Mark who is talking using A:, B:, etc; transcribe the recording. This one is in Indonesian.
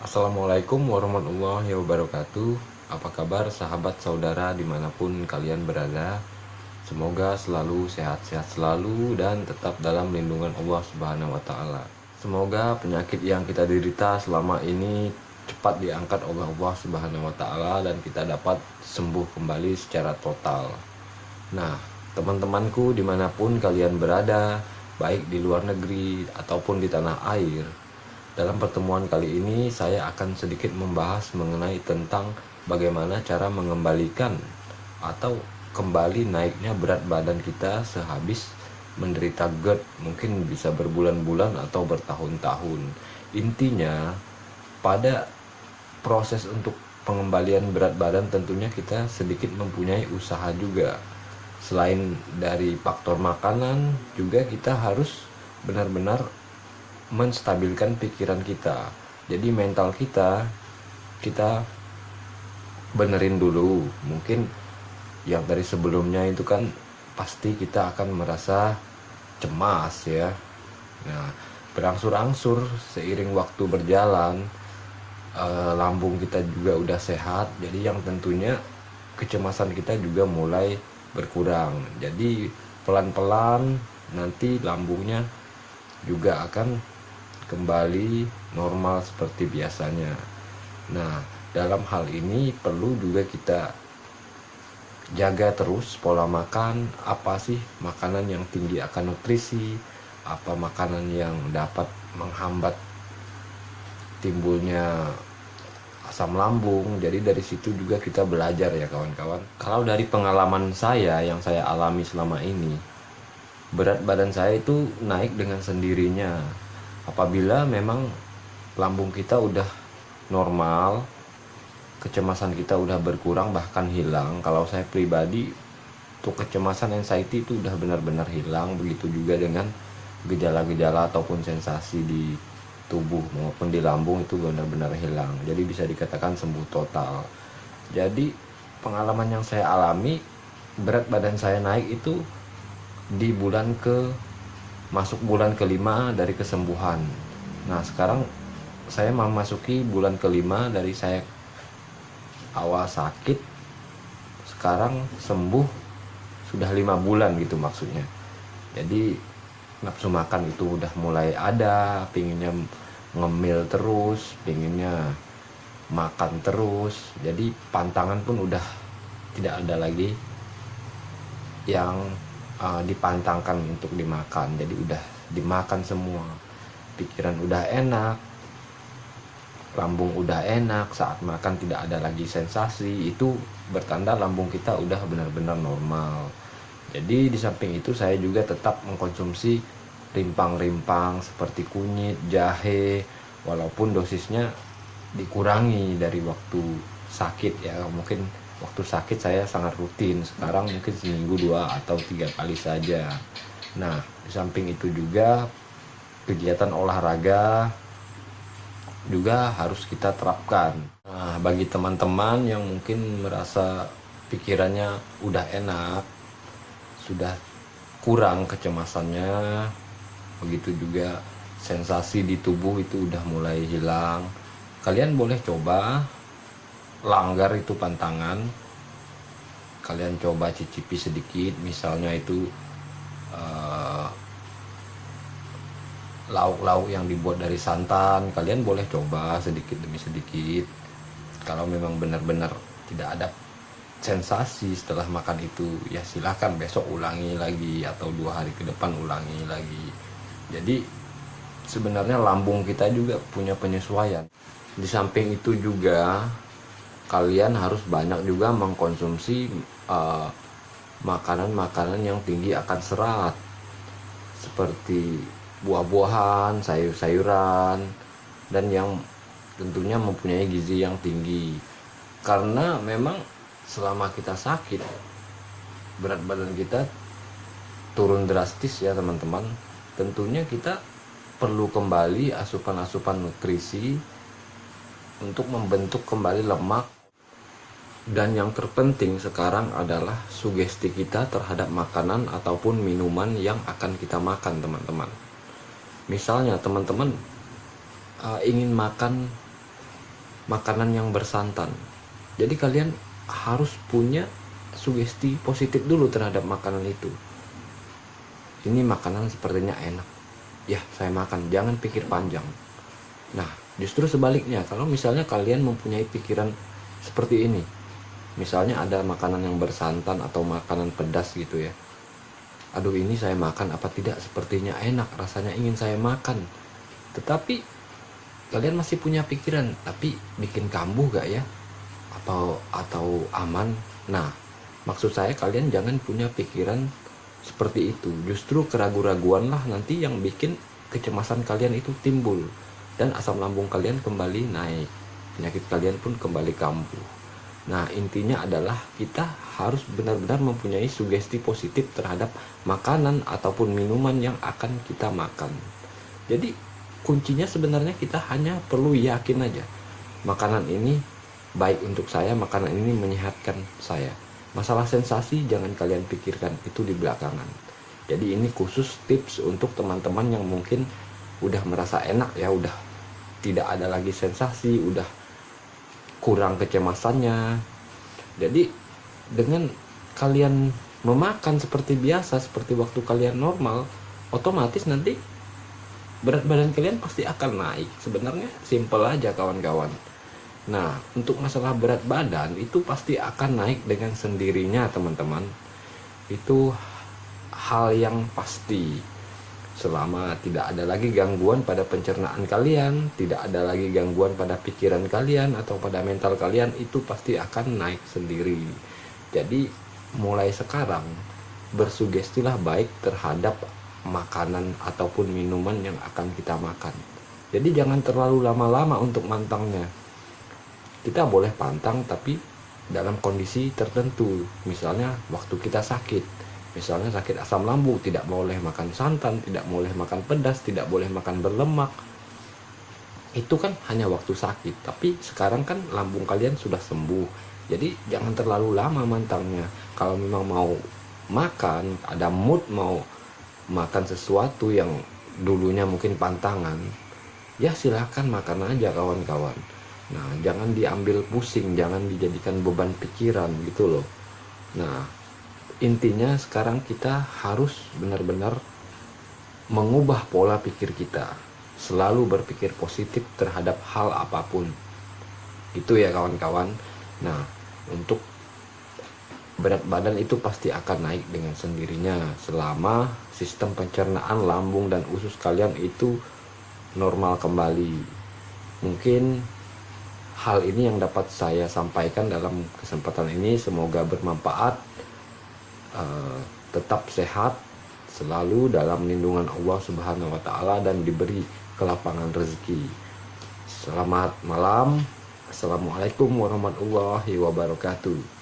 A: Assalamualaikum warahmatullahi wabarakatuh. Apa kabar sahabat saudara dimanapun kalian berada? Semoga selalu sehat-sehat selalu dan tetap dalam lindungan Allah Subhanahu wa Ta'ala. Semoga penyakit yang kita derita selama ini cepat diangkat oleh Allah Subhanahu wa Ta'ala dan kita dapat sembuh kembali secara total. Nah, teman-temanku dimanapun kalian berada, baik di luar negeri ataupun di tanah air, dalam pertemuan kali ini saya akan sedikit membahas mengenai tentang bagaimana cara mengembalikan atau kembali naiknya berat badan kita sehabis menderita GERD, mungkin bisa berbulan-bulan atau bertahun-tahun. Intinya pada proses untuk pengembalian berat badan tentunya kita sedikit mempunyai usaha juga. Selain dari faktor makanan, juga kita harus benar-benar menstabilkan pikiran kita. Jadi mental kita benerin dulu. Mungkin yang dari sebelumnya itu kan pasti kita akan merasa cemas ya. Nah, berangsur-angsur seiring waktu berjalan, lambung kita juga udah sehat. Jadi yang tentunya kecemasan kita juga mulai berkurang. Jadi pelan-pelan nanti lambungnya juga akan kembali normal seperti biasanya. Nah, dalam hal ini perlu juga kita jaga terus pola makan. Apa sih makanan yang tinggi akan nutrisi, apa makanan yang dapat menghambat timbulnya asam lambung. Jadi dari situ juga kita belajar ya kawan-kawan. Kalau dari pengalaman saya yang saya alami selama ini, berat badan saya itu naik dengan sendirinya apabila memang lambung kita udah normal, kecemasan kita udah berkurang bahkan hilang. Kalau saya pribadi tuh kecemasan, anxiety itu udah benar-benar hilang. Begitu juga dengan gejala-gejala ataupun sensasi di tubuh maupun di lambung itu benar-benar hilang. Jadi bisa dikatakan sembuh total. Jadi pengalaman yang saya alami, berat badan saya naik itu di masuk bulan kelima dari kesembuhan. Nah, sekarang saya memasuki bulan kelima dari saya awal sakit, sekarang sembuh sudah 5 bulan gitu maksudnya. Jadi nafsu makan itu udah mulai ada, pinginnya ngemil terus, pinginnya makan terus. Jadi pantangan pun udah tidak ada lagi yang dipantangkan untuk dimakan. Jadi udah dimakan semua. Pikiran udah enak, lambung udah enak, saat makan tidak ada lagi sensasi. Itu bertanda lambung kita udah benar-benar normal. Jadi di samping itu saya juga tetap mengkonsumsi rimpang-rimpang seperti kunyit, jahe, walaupun dosisnya dikurangi dari waktu sakit ya. Mungkin waktu sakit saya sangat rutin, sekarang mungkin seminggu 2 atau 3 kali saja. Nah, di samping itu juga kegiatan olahraga juga harus kita terapkan. Nah, bagi teman-teman yang mungkin merasa pikirannya udah enak, sudah kurang kecemasannya, begitu juga sensasi di tubuh itu udah mulai hilang, kalian boleh coba langgar itu pantangan. Kalian coba cicipi sedikit, misalnya itu lauk-lauk yang dibuat dari santan, kalian boleh coba sedikit demi sedikit. Kalau memang benar-benar tidak ada sensasi setelah makan itu, ya silahkan besok ulangi lagi atau 2 hari ke depan ulangi lagi. Jadi sebenarnya lambung kita juga punya penyesuaian. Di samping itu juga kalian harus banyak juga mengkonsumsi makanan-makanan yang tinggi akan serat, seperti buah-buahan, sayur-sayuran, dan yang tentunya mempunyai gizi yang tinggi. Karena memang selama kita sakit, berat badan kita turun drastis ya teman-teman. Tentunya kita perlu kembali asupan-asupan nutrisi untuk membentuk kembali lemak. Dan yang terpenting sekarang adalah sugesti kita terhadap makanan ataupun minuman yang akan kita makan teman-teman. Misalnya teman-teman ingin makan makanan yang bersantan. Jadi kalian harus punya sugesti positif dulu terhadap makanan itu. Ini makanan sepertinya enak, ya saya makan, jangan pikir panjang. Nah justru sebaliknya, kalau misalnya kalian mempunyai pikiran seperti ini, misalnya ada makanan yang bersantan atau makanan pedas gitu ya, aduh ini saya makan apa tidak, sepertinya enak, rasanya ingin saya makan, tetapi kalian masih punya pikiran, tapi bikin kambuh gak ya, atau aman. Nah maksud saya kalian jangan punya pikiran seperti itu. Justru keraguan-raguan lah nanti yang bikin kecemasan kalian itu timbul, dan asam lambung kalian kembali naik, penyakit kalian pun kembali kambuh. Nah intinya adalah kita harus benar-benar mempunyai sugesti positif terhadap makanan ataupun minuman yang akan kita makan. Jadi kuncinya sebenarnya kita hanya perlu yakin aja, makanan ini baik untuk saya, makanan ini menyehatkan saya. Masalah sensasi jangan kalian pikirkan, itu di belakangan. Jadi ini khusus tips untuk teman-teman yang mungkin udah merasa enak ya, udah tidak ada lagi sensasi, udah kurang kecemasannya. Jadi dengan kalian memakan seperti biasa, seperti waktu kalian normal, otomatis nanti berat badan kalian pasti akan naik. Sebenarnya simple aja kawan-kawan. Nah untuk masalah berat badan itu pasti akan naik dengan sendirinya teman-teman. Itu hal yang pasti. Selama tidak ada lagi gangguan pada pencernaan kalian, tidak ada lagi gangguan pada pikiran kalian atau pada mental kalian, itu pasti akan naik sendiri. Jadi mulai sekarang bersugestilah baik terhadap makanan ataupun minuman yang akan kita makan. Jadi jangan terlalu lama-lama untuk mantangnya. Kita boleh pantang tapi dalam kondisi tertentu. Misalnya waktu kita sakit, misalnya sakit asam lambung, tidak boleh makan santan, tidak boleh makan pedas, tidak boleh makan berlemak. Itu kan hanya waktu sakit, tapi sekarang kan lambung kalian sudah sembuh. Jadi jangan terlalu lama mantangnya. Kalau memang mau makan, ada mood mau makan sesuatu yang dulunya mungkin pantangan, ya silahkan makan aja kawan-kawan. Nah jangan diambil pusing, jangan dijadikan beban pikiran gitu loh. Nah intinya sekarang kita harus benar-benar mengubah pola pikir kita, selalu berpikir positif terhadap hal apapun. Itu ya kawan-kawan. Nah untuk berat badan itu pasti akan naik dengan sendirinya selama sistem pencernaan lambung dan usus kalian itu normal kembali. Mungkin hal ini yang dapat saya sampaikan dalam kesempatan ini, semoga bermanfaat. Tetap sehat selalu dalam lindungan Allah Subhanahu wa Ta'ala dan diberi kelapangan rezeki. Selamat malam. Assalamualaikum warahmatullahi wabarakatuh.